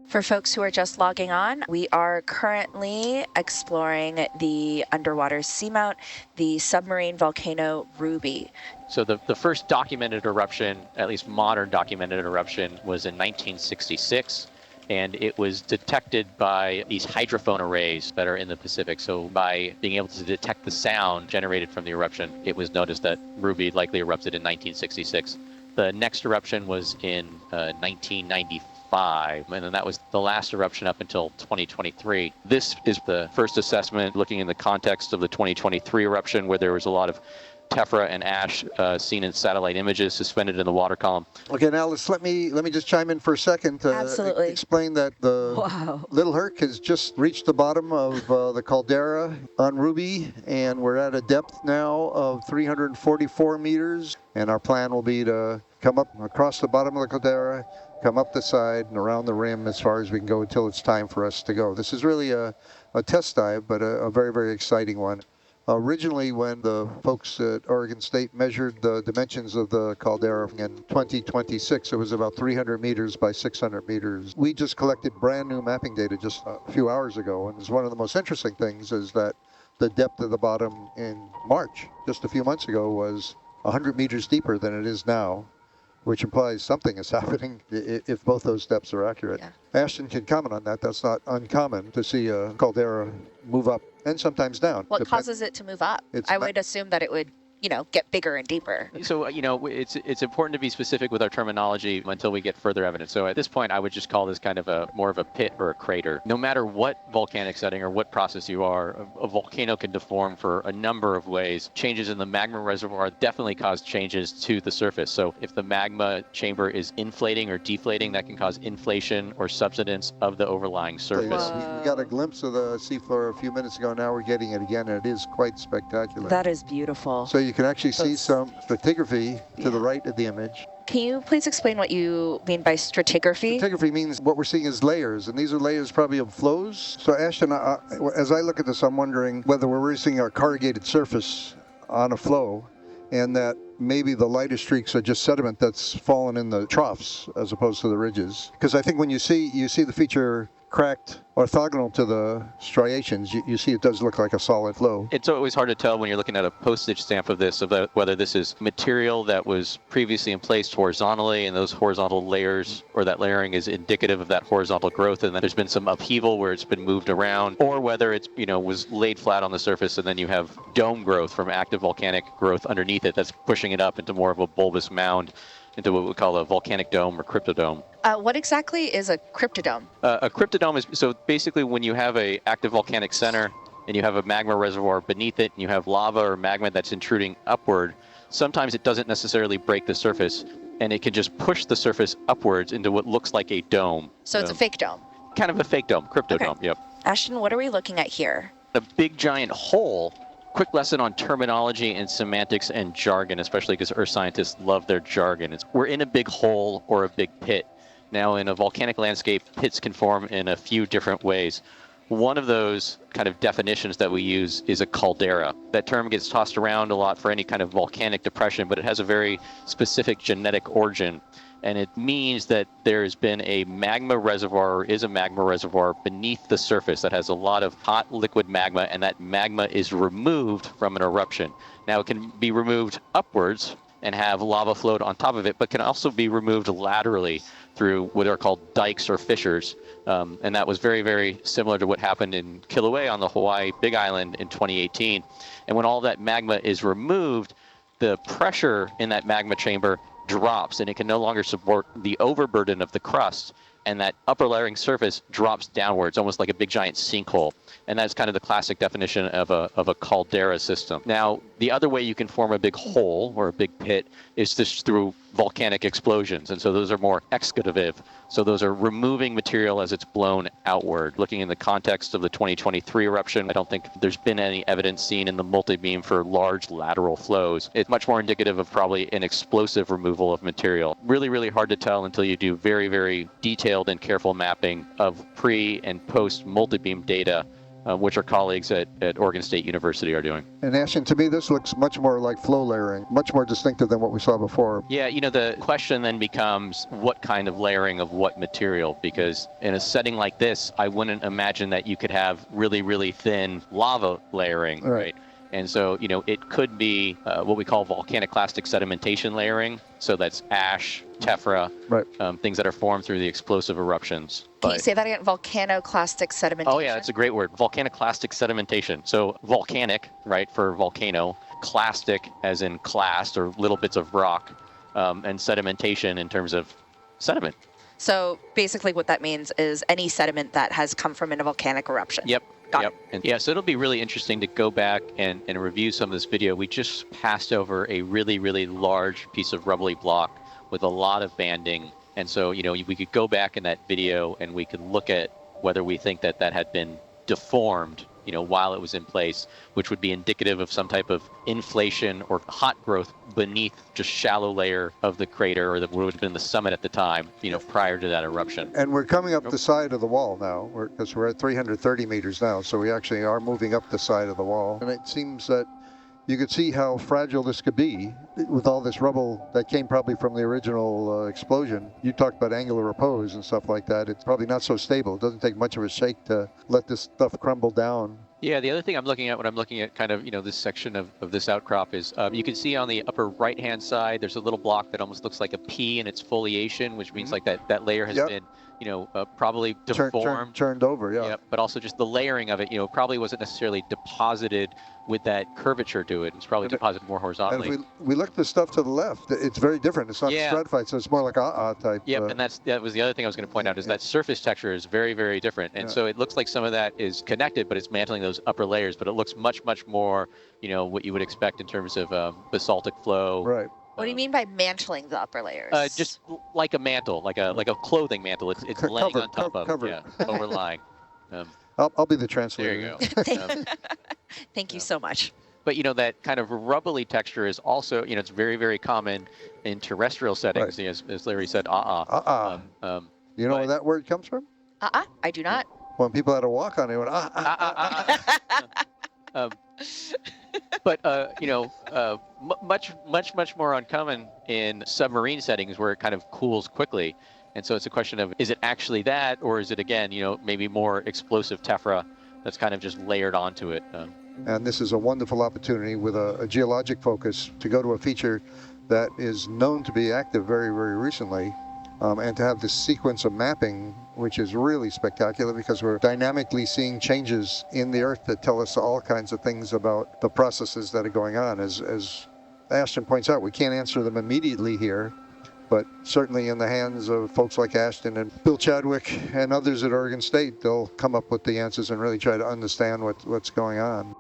For folks who are just logging on, we are currently exploring the underwater seamount, the submarine volcano Ruby. So the first documented eruption, at least modern documented eruption, was in 1966. And it was detected by these hydrophone arrays that are in the Pacific. So by being able to detect the sound generated from the eruption, it was noticed that Ruby likely erupted in 1966. The next eruption was in 1995, and then that was the last eruption up until 2023. This is the first assessment looking in the context of the 2023 eruption, where there was a lot of tephra and ash seen in satellite images suspended in the water column. Okay, now let me just chime in for a second to explain that the Little Herc has just reached the bottom of the Caldera on Ruby, and we're at a depth now of 344 meters, and our plan will be to come up across the bottom of the Caldera, come up the side and around the rim as far as we can go until it's time for us to go. This is really a test dive, but a very, very exciting one. Originally, when the folks at Oregon State measured the dimensions of the caldera in 2026, it was about 300 meters by 600 meters. We just collected brand new mapping data just a few hours ago, and it's one of the most interesting things is that the depth of the bottom in March, just a few months ago, was 100 meters deeper than it is now, which implies something is happening if both those depths are accurate. Yeah. Ashton can comment on that. That's not uncommon to see a caldera move up and sometimes down. What causes it to move up? I would assume that it would, get bigger and deeper. So, it's important to be specific with our terminology until we get further evidence. So at this point, I would just call this kind of more of a pit or a crater. No matter what volcanic setting or what process you are, a volcano can deform for a number of ways. Changes in the magma reservoir definitely cause changes to the surface. So if the magma chamber is inflating or deflating, that can cause inflation or subsidence of the overlying surface. We got a glimpse of the seafloor a few minutes ago. Now we're getting it again, and it is quite spectacular. That is beautiful. So you can actually see some stratigraphy to the right of the image. Can you please explain what you mean by stratigraphy? Stratigraphy means what we're seeing is layers, and these are layers probably of flows. So Ashton, as I look at this, I'm wondering whether we're really seeing a corrugated surface on a flow, and that maybe the lighter streaks are just sediment that's fallen in the troughs as opposed to the ridges. Because I think when you see the feature cracked orthogonal to the striations, you see it does look like a solid flow. It's always hard to tell when you're looking at a postage stamp of this, whether this is material that was previously in place horizontally, and those horizontal layers or that layering is indicative of that horizontal growth, and then there's been some upheaval where it's been moved around, or whether it's was laid flat on the surface, and then you have dome growth from active volcanic growth underneath it that's pushing it up into more of a bulbous mound, into what we call a volcanic dome or cryptodome. What exactly is a cryptodome? A cryptodome is, so basically when you have a active volcanic center and you have a magma reservoir beneath it and you have lava or magma that's intruding upward, sometimes it doesn't necessarily break the surface, and it can just push the surface upwards into what looks like a dome. So it's a fake dome? Kind of a fake dome, cryptodome, okay. Yep. Ashton, what are we looking at here? A big giant hole. Quick lesson on terminology and semantics and jargon, especially because earth scientists love their jargon. We're in a big hole or a big pit. Now, in a volcanic landscape, pits can form in a few different ways. One of those kind of definitions that we use is a caldera. That term gets tossed around a lot for any kind of volcanic depression, but it has a very specific genetic origin. And it means that there's been a magma reservoir, or is a magma reservoir, beneath the surface that has a lot of hot liquid magma, and that magma is removed from an eruption. Now, it can be removed upwards and have lava float on top of it, but can also be removed laterally through what are called dikes or fissures. And that was very, very similar to what happened in Kilauea on the Hawaii Big Island in 2018. And when all that magma is removed, the pressure in that magma chamber drops, and it can no longer support the overburden of the crust, and that upper layering surface drops downwards, almost like a big giant sinkhole. And that's kind of the classic definition of a caldera system. Now, the other way you can form a big hole or a big pit is just through volcanic explosions. And so those are more excavative. So those are removing material as it's blown outward. Looking in the context of the 2023 eruption, I don't think there's been any evidence seen in the multibeam for large lateral flows. It's much more indicative of probably an explosive removal of material. Really, really hard to tell until you do very, very detailed and careful mapping of pre and post multibeam data which our colleagues at Oregon State University are doing. And Ashton, to me, this looks much more like flow layering, much more distinctive than what we saw before. Yeah, you know, the question then becomes what kind of layering of what material, because in a setting like this, I wouldn't imagine that you could have really, really thin lava layering, right? And so, you know, it could be what we call volcaniclastic sedimentation layering. So that's ash, tephra, things that are formed through the explosive eruptions. Can you say that again? Volcanoclastic sedimentation? Oh, yeah, that's a great word. Volcaniclastic sedimentation. So volcanic, right, for volcano, clastic as in clast or little bits of rock, and sedimentation in terms of sediment. So basically what that means is any sediment that has come from a volcanic eruption. Yep. And yeah, so it'll be really interesting to go back and review some of this video. We just passed over a really, really large piece of rubbly block with a lot of banding. And so, you know, we could go back in that video and we could look at whether we think that that had been deformed, you know, while it was in place, which would be indicative of some type of inflation or hot growth beneath just shallow layer of the crater, or that would have been the summit at the time, you know, prior to that eruption. And we're coming up the side of the wall now, because we're at 330 meters now, so we actually are moving up the side of the wall. And it seems that you could see how fragile this could be with all this rubble that came probably from the original explosion. You talked about angular repose and stuff like that. It's probably not so stable. It doesn't take much of a shake to let this stuff crumble down. Yeah, the other thing I'm looking at when I'm looking at kind of, you know, this section of this outcrop is you can see on the upper right-hand side, there's a little block that almost looks like a pea in its foliation, which means like that layer has been, you know, probably deformed. Turned over, Yep, but also just the layering of it, you know, probably wasn't necessarily deposited with that curvature to it. It was probably deposited more horizontally. And if we look at the stuff to the left, it's very different. It's not stratified, so it's more like type. Yep, and that was the other thing I was going to point out, is that surface texture is very, very different. And so it looks like some of that is connected, but it's mantling those upper layers. But it looks much, much more, you know, what you would expect in terms of basaltic flow. Right. What do you mean by mantling the upper layers? Just like a mantle, like a clothing mantle. It's laying on top of, overlying. I'll be the translator. There you go. Thank you so much. But, you know, that kind of rubbly texture is also, you know, it's very, very common in terrestrial settings, as Larry said, You know where that word comes from? I do not. When people had to walk on it, went, But, you know, much more uncommon in submarine settings where it kind of cools quickly. And so it's a question of, is it actually that, or is it, again, you know, maybe more explosive tephra that's kind of just layered onto it? And this is a wonderful opportunity with a geologic focus to go to a feature that is known to be active very, very recently, and to have this sequence of mapping, which is really spectacular because we're dynamically seeing changes in the Earth that tell us all kinds of things about the processes that are going on. As Ashton points out, we can't answer them immediately here, but certainly in the hands of folks like Ashton and Bill Chadwick and others at Oregon State, they'll come up with the answers and really try to understand what's going on.